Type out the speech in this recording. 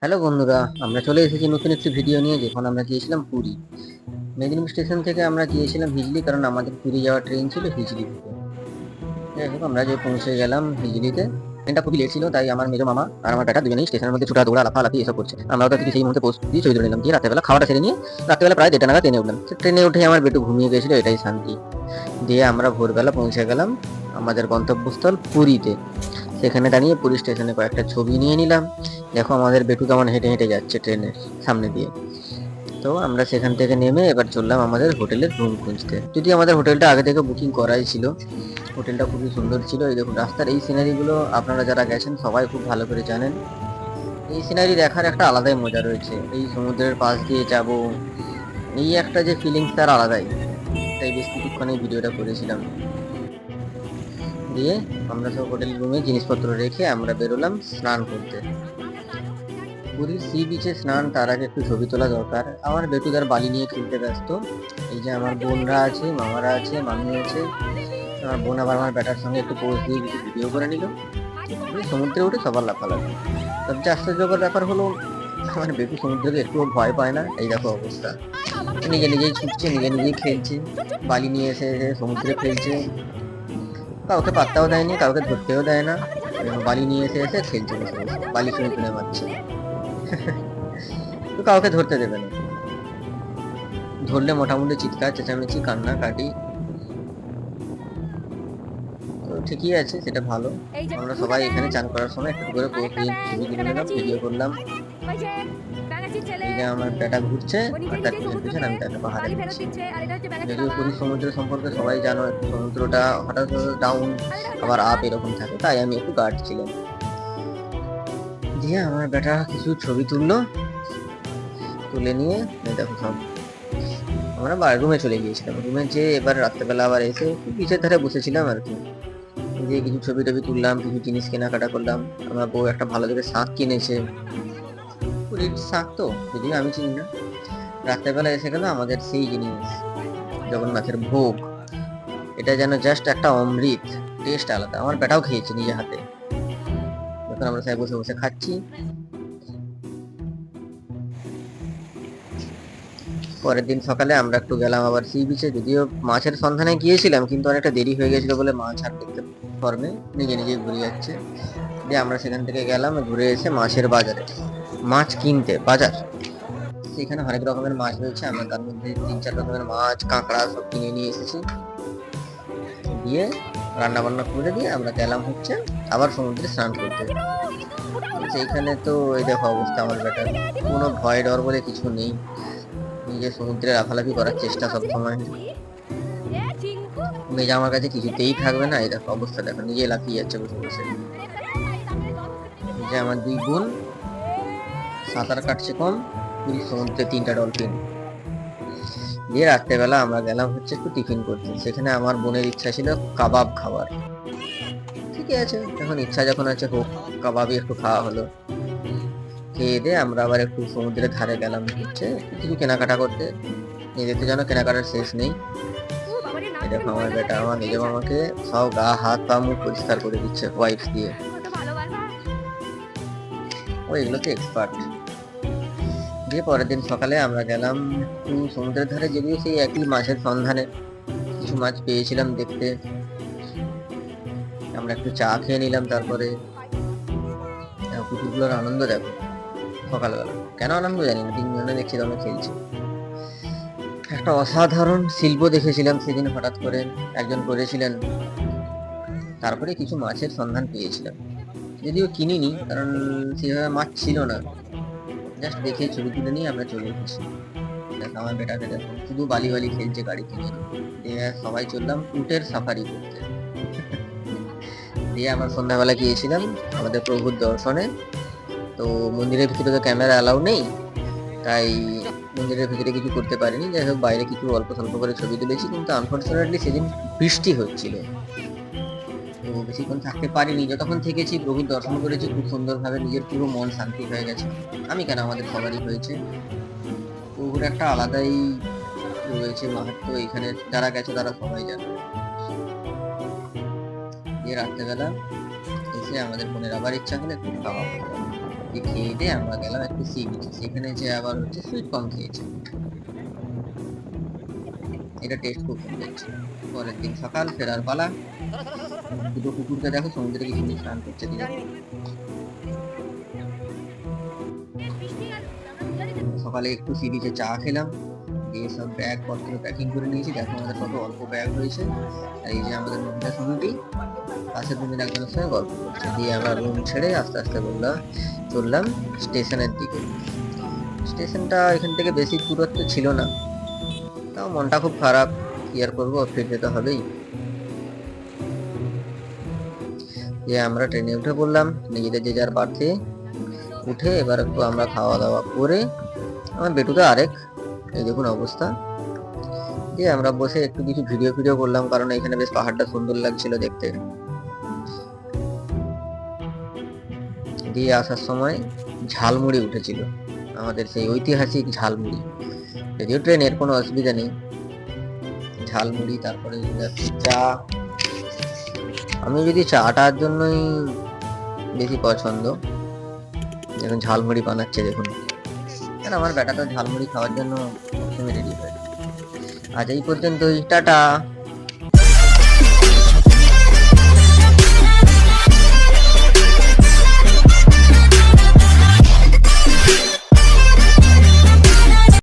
Hello বন্ধুরা, আমরা চলে এসেছি নতুন একটি ভিডিও নিয়ে। যখন আমরা গিয়েছিলাম পুরী, মেদিনীপুর স্টেশন থেকে আমরা গিয়েছিলাম হিজলি, কারণ আমাদের পুরী যাওয়ার ট্রেন ছিল হিজলি থেকে। যাই হোক, আমরা যে পৌঁছে গেলাম হিজলিতে, ট্রেনটা খুবই লেট ছিল, তাই আমার মেজো মামা আর আমার বেটা দুজনেই স্টেশনের মধ্যে ছুটা দৌড়া লাফালাফি এসব করছে। আমরা ওদের থেকে সেই মুহূর্তে পোস্ট দিয়ে ছবি তুলে নিলাম, দিয়ে রাতেবেলা খাওয়াটা সেরে নিয়ে রাত্রেবেলা প্রায় 1:30 নাগাদ ট্রেনে উঠলাম। ট্রেনে উঠে আমার বেটু ঘুমিয়ে গেছিল, এটাই শান্তি। দিয়ে আমরা ভোরবেলা পৌঁছে গেলাম আমাদের গন্তব্যস্থল পুরীতে। সেখানে দাঁড়িয়ে পুরী স্টেশনে কয়েকটা ছবি নিয়ে নিলাম। দেখো আমাদের বেটু কেমন হেঁটে হেঁটে যাচ্ছে ট্রেনের সামনে দিয়ে। তো আমরা সেখান থেকে নেমে এবার চললাম আমাদের হোটেলের রুম খুঁজতে। যদি আমাদের হোটেলটা আগে থেকে বুকিং করাই ছিল। হোটেলটা খুবই সুন্দর ছিল। এই দেখুন রাস্তার এই সিনারিগুলো আপনারা যারা গেছেন সবাই খুব ভালো করে জানেন। এই সিনারি দেখার একটা আলাদাই মজা রয়েছে। এই সমুদ্রের পাশ দিয়ে যাব, এই একটা যে ফিলিংস তার আলাদাই। তাই বেশ কিছুক্ষণ এই ভিডিওটা করেছিলাম। দিয়ে আমরা সব হোটেল রুমে জিনিসপত্র রেখে আমরা বেরোলাম স্নান করতে। পুরীর সি বিচে স্নান, তার আগে একটু ছবি তোলা দরকার। আমার বেটুদার বালি নিয়ে খেলতে ব্যস্ত। এই যে আমার বোনরা আছে, মামারা আছে, মামি আছে। আমার বোন আবার আমার ব্যাটার সঙ্গে একটু পোজ দিয়ে কিছু ভিডিও করে নিল। সমুদ্রে উঠে সবার লাফালাফি। সবচেয়ে আশ্চর্যকর ব্যাপার হলো আমার বেটু সমুদ্রকে একটুও ভয় পায় না। এই দেখো অবস্থা, নিজে নিজেই ছুটছে, নিজে নিজেই খেলছে, বালি নিয়ে এসে সমুদ্রে ফেলছে। কাউকে পাত্তাও দেয়নি, কাউকে ধরতেও দেয় না। বালি নিয়ে এসে এসে খেলছে, বসে বসে বালি চুনে মারছে। তো কাউকে ধরতে দেবে না, ধরলে মোটামুটি চিৎকার চেঁচামেচি কান্না কাটি। তো ঠিকই আছে, সেটা ভালো। আমরা সবাই এখানে চান করার সময় একটু করে ছবি তুলে নিলাম, ভিডিও করলাম। এই যে আমার বেটা ঘুরছে আর তার পিছন পিছন আমি তাকে পাহাড়ে ঘুরছি। যদিও পুরী সমুদ্র সম্পর্কে সবাই জানো, একটু সমুদ্রটা হঠাৎ ডাউন আবার আপ এরকম থাকে, তাই আমি একটু গার্ড ছিলাম। দিয়ে আমার বেটা কিছু ছবি তুললো, তুলে নিয়ে দেখো সব আমরা রুমে চলে গিয়েছিলাম। রুমে যে এবার রাত্রেবেলা আবার এসে বিচের ধারে বসেছিলাম আর কি। যে কিছু ছবি টবি তুললাম, কিছু জিনিস কেনাকাটা করলাম। আমার বউ একটা ভালো দেখে শাঁখ কিনেছে, পুরীর শাঁখ তো, যদিও আমি চিনি না। রাত্রেবেলা এসে গেল আমাদের সেই জিনিস, জগন্নাথের ভোগ। এটা যেন জাস্ট একটা অমৃত, টেস্ট আলাদা। আমার বেটাও খেয়েছে নিজে হাতে। যখন আমরা সবাই বসে বসে খাচ্ছি, পরের দিন সকালে আমরা একটু গেলাম আবার সি বিচে। যদিও মাছের সন্ধানে গিয়েছিলাম, কিন্তু অনেকটা দেরি হয়ে গেছিল বলে মাছ আর দেখতে পারবে, নিজে নিজেই ঘুরে যাচ্ছে। দিয়ে আমরা সেখান থেকে গেলাম ঘুরে এসে মাছের বাজারে, মাছ কিনতে বাজার। সেখানে অনেক রকমের মাছ রয়েছে, আমরা তার মধ্যে 3-4 রকমের মাছ কাঁকড়া সব কিনে নিয়ে এসেছি। দিয়ে রান্না বান্না করে দিয়ে আমরা গেলাম হচ্ছে আবার সমুদ্রে স্নান করতে। সেইখানে তো এই দেখো অবস্থা আমার বেটার, কোনো ভয় ডর বলে কিছু নেই। নিজে সমুদ্রে লাফালাফি করার চেষ্টা সব সময়। মেজা আমার কাছে কিছুতেই থাকবে না। এই দেখো অবস্থা, দেখো নিজে লাফিয়ে যাচ্ছে বসে বসে। যে আমার 2 বোন সাঁতার কাটছে কম, পুরী সমুদ্রে 3টা ডলফিন। দিয়ে রাত্রেবেলা আমরা গেলাম হচ্ছে একটু টিফিন করতে। সেখানে আমার বোনের ইচ্ছা ছিল কাবাব খাবার। ঠিকই আছে, এখন ইচ্ছা যখন আছে হোক, কাবাবই একটু খাওয়া হলো। খেয়ে দিয়ে আমরা আবার একটু সমুদ্রের ধারে গেলাম হচ্ছে কিছু কেনাকাটা করতে। নিজের তো যেন কেনাকাটার শেষ নেই। দেখো আমার বেটা আমার নিজে আমাকে সব গা হাত পা মুখ পরিষ্কার করে দিচ্ছে ওয়াইপস দিয়ে। ও এগুলোতে এক্সপার্ট। দিয়ে পরের দিন সকালে আমরা গেলাম একটু সমুদ্রের ধারে, যদিও সেই একই মাছের সন্ধানে। কিছু মাছ পেয়েছিলাম দেখতে। আমরা একটু চা খেয়ে নিলাম। তারপরে কুকুরগুলোর আনন্দ দেখো সকালবেলা, কেন আনন্দ জানি না, 3জনে দেখছি তোমরা খেলছে। একটা অসাধারণ শিল্প দেখেছিলাম সেদিন হঠাৎ করে একজন করেছিলেন। তারপরে কিছু মাছের সন্ধান পেয়েছিলাম, যদিও কিনিনি কারণ সেভাবে মাছ ছিল না। জাস্ট দেখে ছবি তুলে নিয়ে আমরা চলে এসেছি। আমার বেটাকে দেখো শুধু বালি বালি খেলছে গাড়ি কিনে। দিয়ে সবাই চললাম উটের সাফারি করতে। দিয়ে আমরা সন্ধ্যাবেলা গিয়েছিলাম আমাদের প্রভুর দর্শনে। তো মন্দিরের ভিতরে তো ক্যামেরা অ্যালাউ নেই, তাই মন্দিরের ভিতরে কিছু করতে পারিনি। যাই হোক বাইরে কিছু অল্প স্বল্প করে ছবি তুলেছি, কিন্তু আনফর্চুনেটলি সেদিন বৃষ্টি হচ্ছিল, তো বেশিক্ষণ থাকতে পারিনি। যতক্ষণ থেকেছি প্রভুর দর্শন করেছি খুব সুন্দরভাবে, নিজের পুরো মন শান্তি হয়ে গেছে। আমি কেন, আমাদের সবারই হয়েছে। প্রভুর একটা আলাদাই রয়েছে মাহাত্ম্য, এখানে যারা গেছে তারা সবাই জানে। দিয়ে রাত্রেবেলা এসে আমাদের মনের আবার ইচ্ছা হলো একটু খাওয়া। খেয়ে দিয়ে আমরা গেলাম একটু সি বিচে, সেখানে যে আবার হচ্ছে সুইট কর্ন খেয়েছি, এটা টেস্ট খুব সুন্দর ছিল। পরের দিন সকাল, ফেরার পালা। দুটো কুকুরকে দেখো সমুদ্রে কিছু নিয়ে স্নান করছে দিয়ে। সকালে একটু সি বিচে চা খেলাম, দিয়ে সব ব্যাগ পত্র প্যাকিং করে নিয়েছি। দেখো আমাদের কত অল্প ব্যাগ হয়েছে। আর এই যে আমাদের মহিলা সমিতি পাশের রুমের একজনের সঙ্গে গল্প করছে। দিয়ে আমরা রুম ছেড়ে আস্তে আস্তে চললাম স্টেশনের দিকে। স্টেশনটা এখান থেকে বেশি দূরত্ব ছিল না, তাও মনটা খুব খারাপ, কি আর করবো, ফিরতে তো হবেই। দিয়ে আমরা ট্রেনে উঠে পড়লাম, নিজেদের যে যার বাড়তে উঠে এবার একটু আমরা খাওয়া দাওয়া করে, আমার বেটুতে আরেক, এই দেখুন অবস্থা। দিয়ে আমরা বসে একটু কিছু ভিডিও করলাম, কারণ এখানে বেশ পাহাড়টা সুন্দর লাগছিল দেখতে। দিয়ে আসার সময় ঝালমুড়ি উঠেছিল, আমাদের সেই ঐতিহাসিক ঝালমুড়ি, যদিও ট্রেনের কোনো অসুবিধা নেই। ঝালমুড়ি, তারপরে চা। আমি যদি চাটার জন্যই বেশি পছন্দ। এখন ঝালমুড়ি বানাচ্ছে দেখুন, কেন আমার বেটা তো ঝালমুড়ি খাওয়ার জন্য রেডি হয়ে। আজ এই পর্যন্তই, টাটা।